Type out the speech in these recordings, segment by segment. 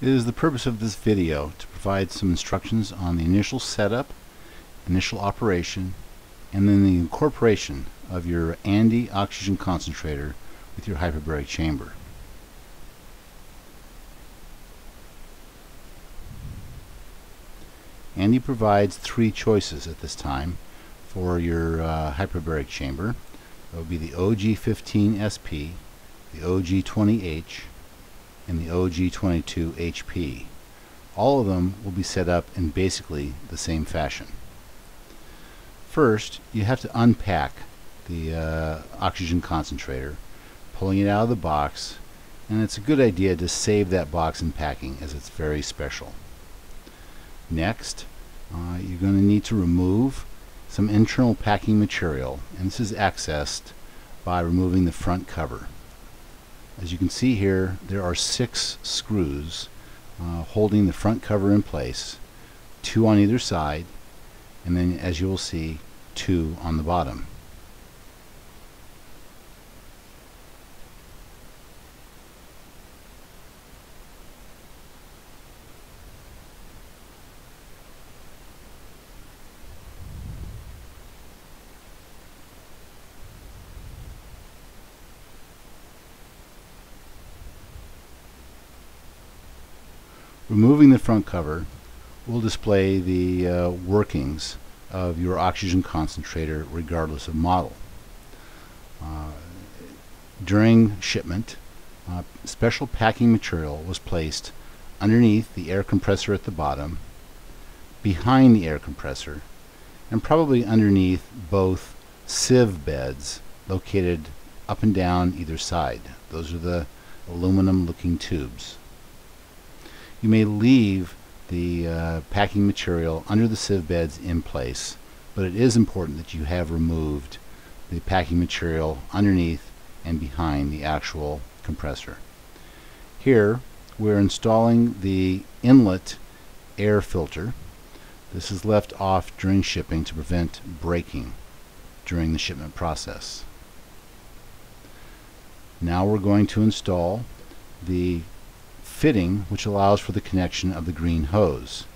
It is the purpose of this video to provide some instructions on the initial setup, initial operation, and then the incorporation of your ANDI oxygen concentrator with your hyperbaric chamber. ANDI provides three choices at this time for your hyperbaric chamber. That would be the OG15SP, the OG20H, and the OG22HP. All of them will be set up in basically the same fashion. First, you have to unpack the oxygen concentrator, pulling it out of the box, and it's a good idea to save that box in packing as it's very special. Next, you're going to need to remove some internal packing material, and this is accessed by removing the front cover. As you can see here, there are 6 screws holding the front cover in place, 2 on either side, and then, as you will see, 2 on the bottom. Removing the front cover will display the workings of your oxygen concentrator regardless of model. During shipment, special packing material was placed underneath the air compressor at the bottom, behind the air compressor, and probably underneath both sieve beds located up and down either side. Those are the aluminum looking tubes. You may leave the packing material under the sieve beds in place, but it is important that you have removed the packing material underneath and behind the actual compressor. Here we're installing the inlet air filter. This is left off during shipping to prevent breaking during the shipment process. Now we're going to install the fitting which allows for the connection of the green hose.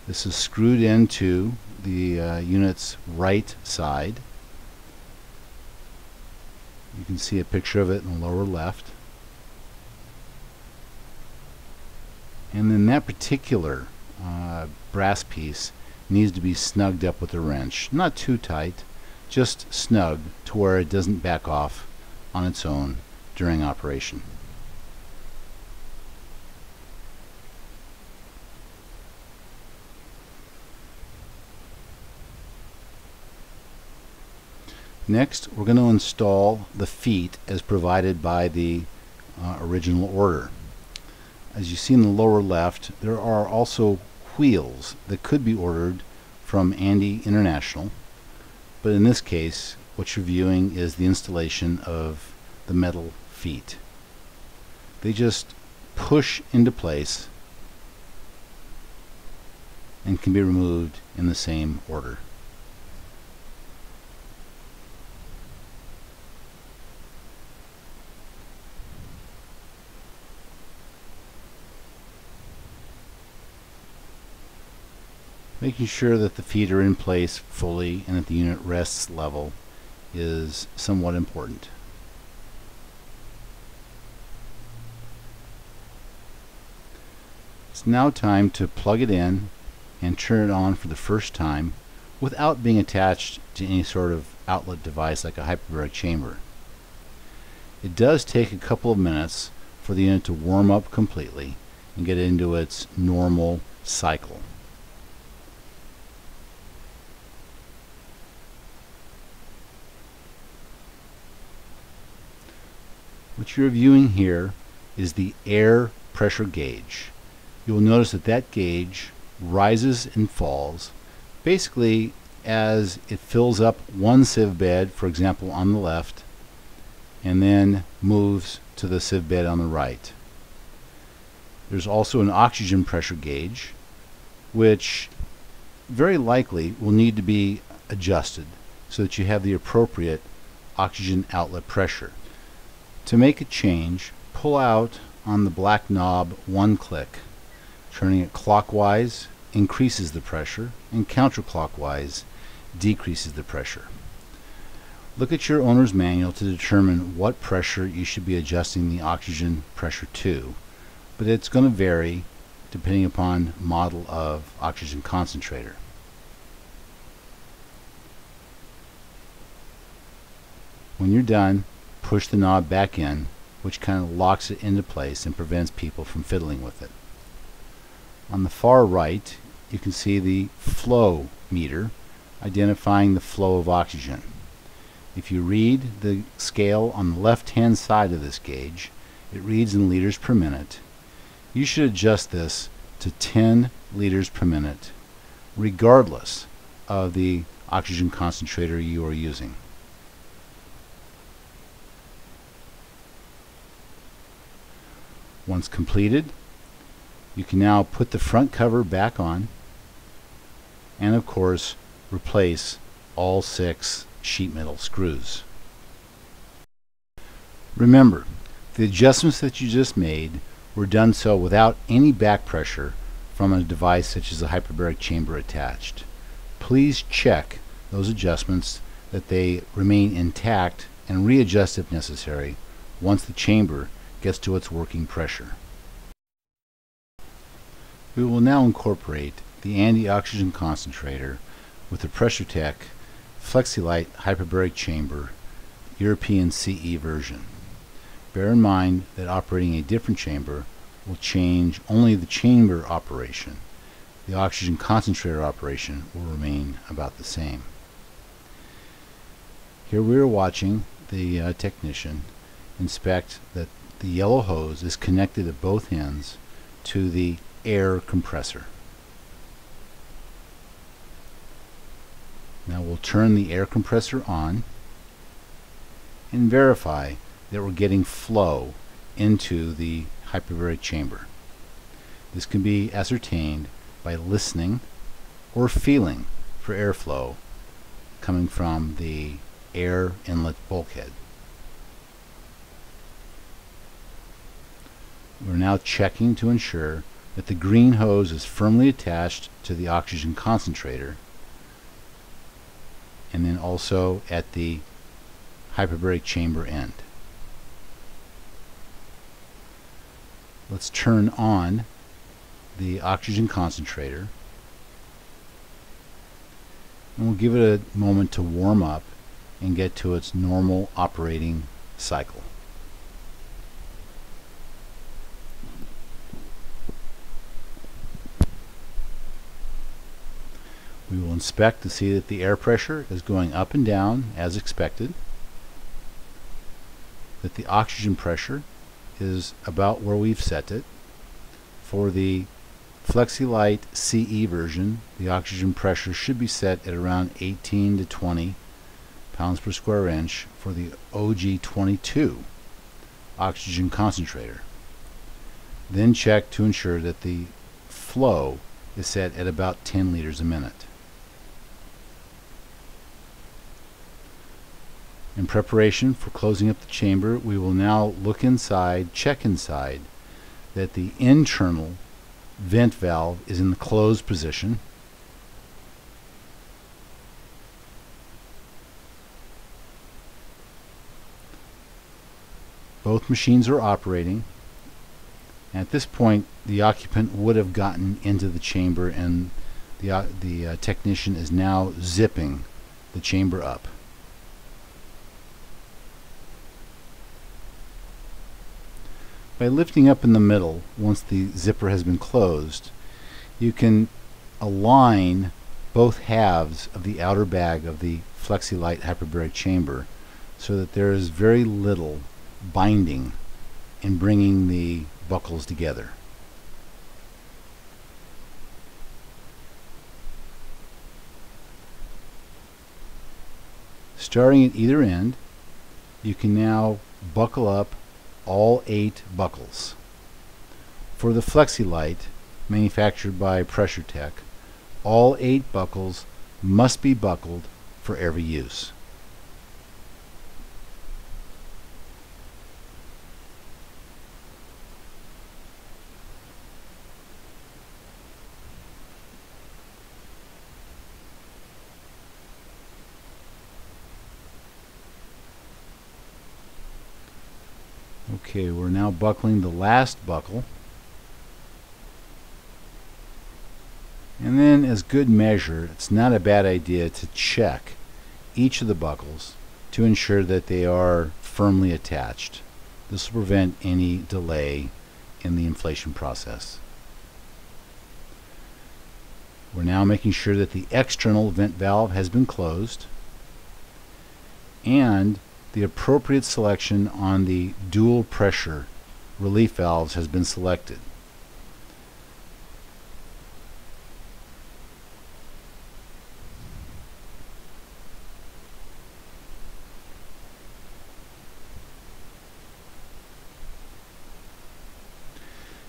This is screwed into the unit's right side. You can see a picture of it in the lower left. And then that particular brass piece needs to be snugged up with a wrench. Not too tight, just snug to where it doesn't back off on its own during operation. Next, we're going to install the feet as provided by the original order. As you see in the lower left, there are also wheels that could be ordered from ANDI International, but in this case what you're viewing is the installation of the metal feet. They just push into place and can be removed in the same order. Making sure that the feet are in place fully and that the unit rests level is somewhat important. It's now time to plug it in and turn it on for the first time without being attached to any sort of outlet device like a hyperbaric chamber. It does take a couple of minutes for the unit to warm up completely and get into its normal cycle. What you're viewing here is the air pressure gauge. You will notice that that gauge rises and falls basically as it fills up one sieve bed, for example on the left, and then moves to the sieve bed on the right. There's also an oxygen pressure gauge which very likely will need to be adjusted so that you have the appropriate oxygen outlet pressure. To make a change, pull out on the black knob one click Turning it clockwise increases the pressure, and counterclockwise decreases the pressure. Look at your owner's manual to determine what pressure you should be adjusting the oxygen pressure to, but it's going to vary depending upon model of oxygen concentrator. When you're done, push the knob back in, which kind of locks it into place and prevents people from fiddling with it. On the far right, you can see the flow meter identifying the flow of oxygen. If you read the scale on the left-hand side of this gauge, it reads in liters per minute. You should adjust this to 10 liters per minute, regardless of the oxygen concentrator you are using. Once completed, you can now put the front cover back on and, of course, replace all 6 sheet metal screws. Remember, the adjustments that you just made were done so without any back pressure from a device such as a hyperbaric chamber attached. Please check those adjustments that they remain intact and readjust if necessary once the chamber gets to its working pressure. We will now incorporate the anti-oxygen concentrator with the PressureTech FlexiLite hyperbaric chamber European CE version. Bear in mind that operating a different chamber will change only the chamber operation. The oxygen concentrator operation will remain about the same. Here we are watching the technician inspect that the yellow hose is connected at both ends to the air compressor. Now we'll turn the air compressor on and verify that we're getting flow into the hyperbaric chamber. This can be ascertained by listening or feeling for airflow coming from the air inlet bulkhead. We're now checking to ensure that the green hose is firmly attached to the oxygen concentrator, and then also at the hyperbaric chamber end. Let's turn on the oxygen concentrator, and we'll give it a moment to warm up and get to its normal operating cycle. We will inspect to see that the air pressure is going up and down as expected, that the oxygen pressure is about where we've set it. For the FlexiLite CE version, the oxygen pressure should be set at around 18 to 20 pounds per square inch for the OG22 oxygen concentrator. Then check to ensure that the flow is set at about 10 liters a minute. In preparation for closing up the chamber, we will now look inside, check inside, that the internal vent valve is in the closed position. Both machines are operating. At this point, the occupant would have gotten into the chamber, and the technician is now zipping the chamber up. By lifting up in the middle, once the zipper has been closed, you can align both halves of the outer bag of the FlexiLite hyperbaric chamber so that there is very little binding in bringing the buckles together. Starting at either end, you can now buckle up all 8 buckles. For the FlexiLite, manufactured by PressureTech, all 8 buckles must be buckled for every use. Okay, we're now buckling the last buckle. And then, as good measure, it's not a bad idea to check each of the buckles to ensure that they are firmly attached. This will prevent any delay in the inflation process. We're now making sure that the external vent valve has been closed and the appropriate selection on the dual pressure relief valves has been selected.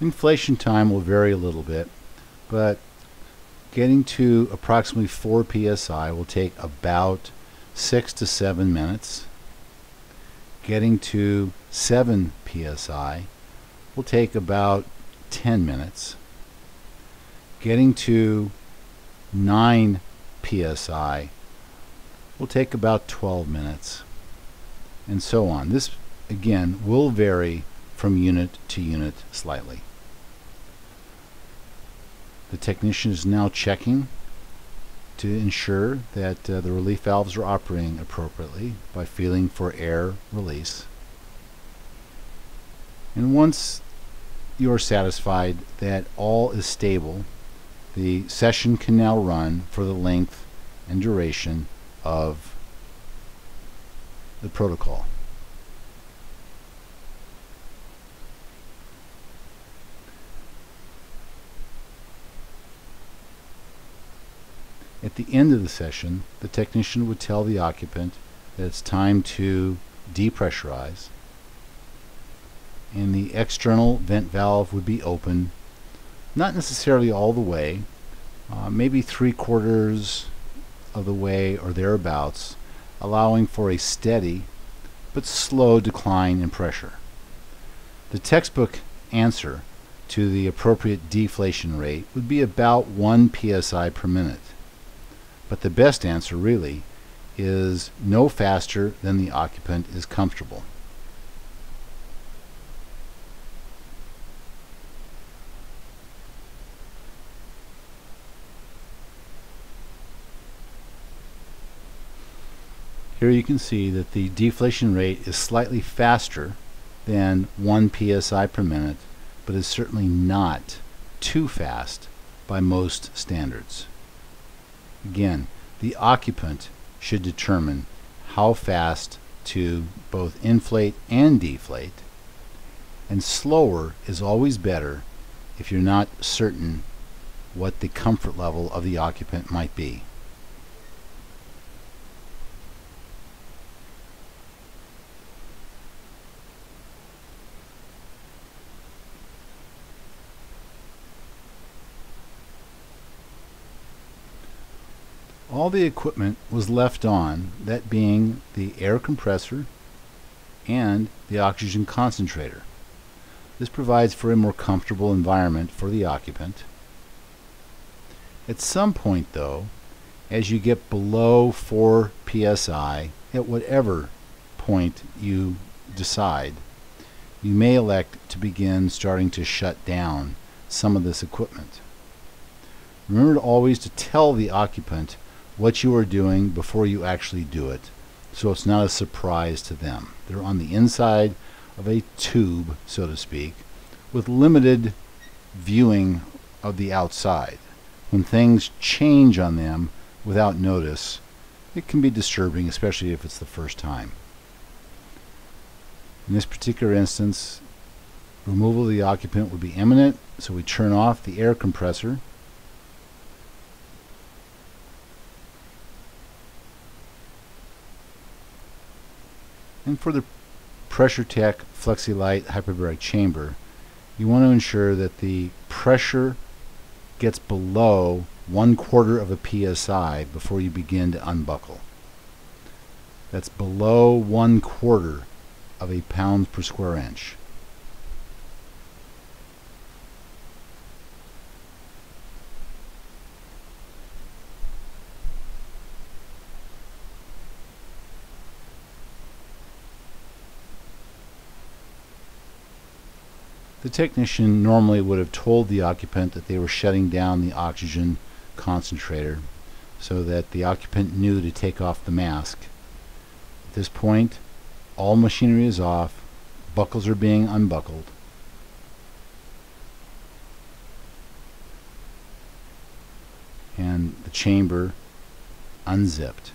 Inflation time will vary a little bit, but getting to approximately 4 psi will take about 6 to 7 minutes. Getting to 7 psi will take about 10 minutes. Getting to 9 psi will take about 12 minutes, and so on. This, again, will vary from unit to unit slightly. The technician is now checking to ensure that the relief valves are operating appropriately by feeling for air release. And once you are satisfied that all is stable, the session can now run for the length and duration of the protocol. At the end of the session, the technician would tell the occupant that it's time to depressurize, and the external vent valve would be open, not necessarily all the way, maybe 3/4 of the way or thereabouts, allowing for a steady but slow decline in pressure. The textbook answer to the appropriate deflation rate would be about 1 psi per minute. But the best answer really is no faster than the occupant is comfortable. Here you can see that the deflation rate is slightly faster than 1 psi per minute, but is certainly not too fast by most standards. Again, the occupant should determine how fast to both inflate and deflate, and slower is always better if you're not certain what the comfort level of the occupant might be. All the equipment was left on, that being the air compressor and the oxygen concentrator. This provides for a more comfortable environment for the occupant. At some point, though, as you get below 4 psi, at whatever point you decide, you may elect to begin starting to shut down some of this equipment. Remember always to tell the occupant what you are doing before you actually do it, so it's not a surprise to them. They're on the inside of a tube, so to speak, with limited viewing of the outside. When things change on them without notice, it can be disturbing, especially if it's the first time. In this particular instance, removal of the occupant would be imminent, so we turn off the air compressor. And for the Pressure Tech FlexiLite hyperbaric chamber, you want to ensure that the pressure gets below 1/4 of a psi before you begin to unbuckle. That's below 1/4 of a pound per square inch. The technician normally would have told the occupant that they were shutting down the oxygen concentrator so that the occupant knew to take off the mask. At this point, all machinery is off, buckles are being unbuckled, and the chamber unzipped.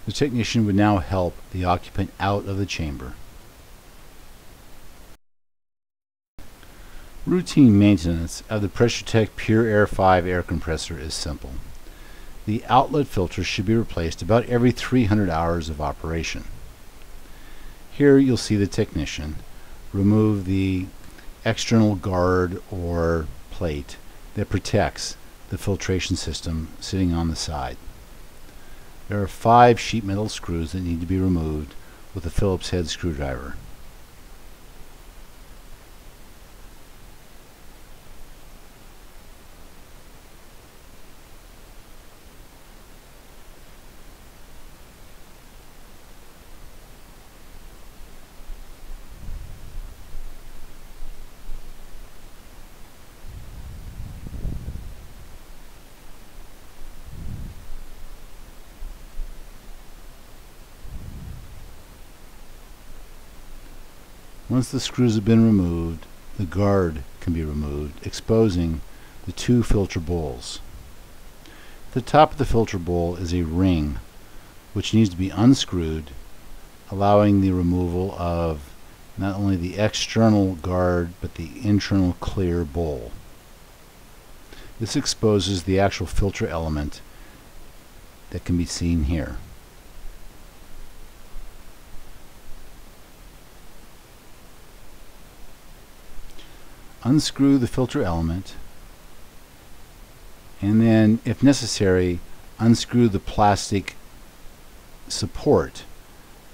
The technician would now help the occupant out of the chamber. Routine maintenance of the PressureTech Pure Air 5 air compressor is simple. The outlet filter should be replaced about every 300 hours of operation. Here you'll see the technician remove the external guard or plate that protects the filtration system sitting on the side. There are 5 sheet metal screws that need to be removed with a Phillips head screwdriver. Once the screws have been removed, the guard can be removed, exposing the 2 filter bowls. At the top of the filter bowl is a ring which needs to be unscrewed, allowing the removal of not only the external guard but the internal clear bowl. This exposes the actual filter element that can be seen here. Unscrew the filter element, and then, if necessary, unscrew the plastic support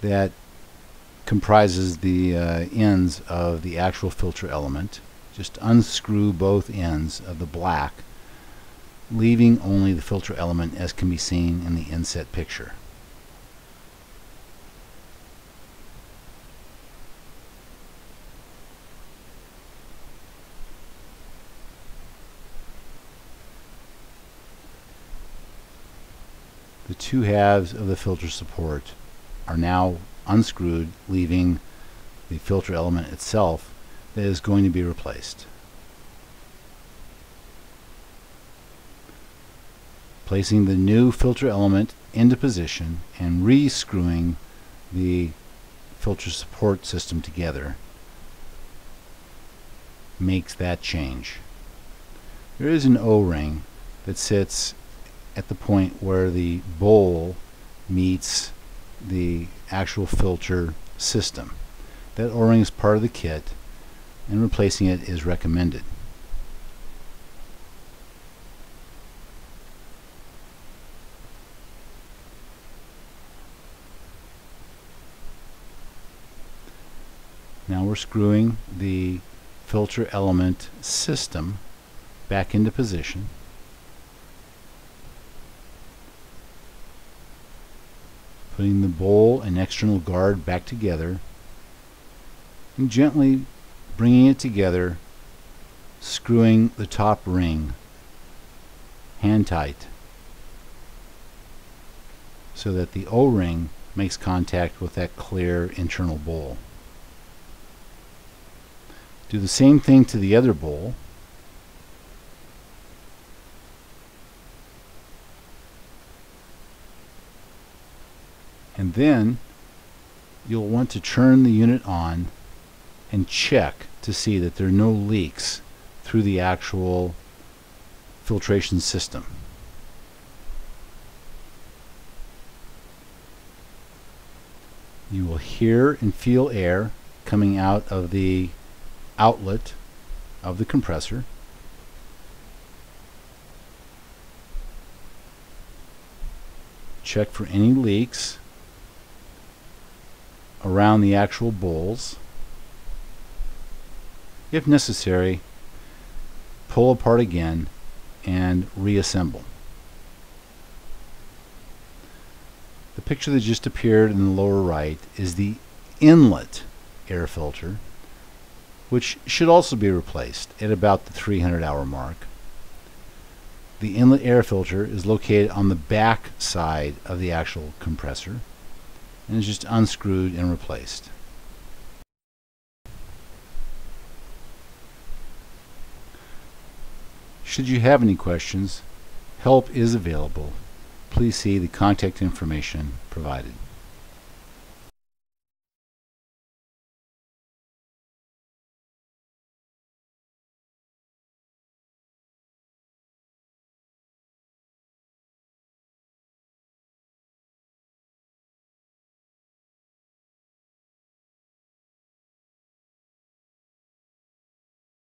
that comprises the ends of the actual filter element. Just unscrew both ends of the black, leaving only the filter element as can be seen in the inset picture. The 2 halves of the filter support are now unscrewed, leaving the filter element itself that is going to be replaced. Placing the new filter element into position and re-screwing the filter support system together makes that change. There is an O-ring that sits at the point where the bowl meets the actual filter system. That O-ring is part of the kit, and replacing it is recommended. Now we're screwing the filter element system back into position. Putting the bowl and external guard back together, and gently bringing it together, screwing the top ring hand tight so that the O-ring makes contact with that clear internal bowl. Do the same thing to the other bowl. And then you'll want to turn the unit on and check to see that there are no leaks through the actual filtration system. You will hear and feel air coming out of the outlet of the compressor. check for any leaks around the actual bowls. If necessary, pull apart again and reassemble. The picture that just appeared in the lower right is the inlet air filter, which should also be replaced at about the 300-hour mark. The inlet air filter is located on the back side of the actual compressor and is just unscrewed and replaced. Should you have any questions, help is available. Please see the contact information provided.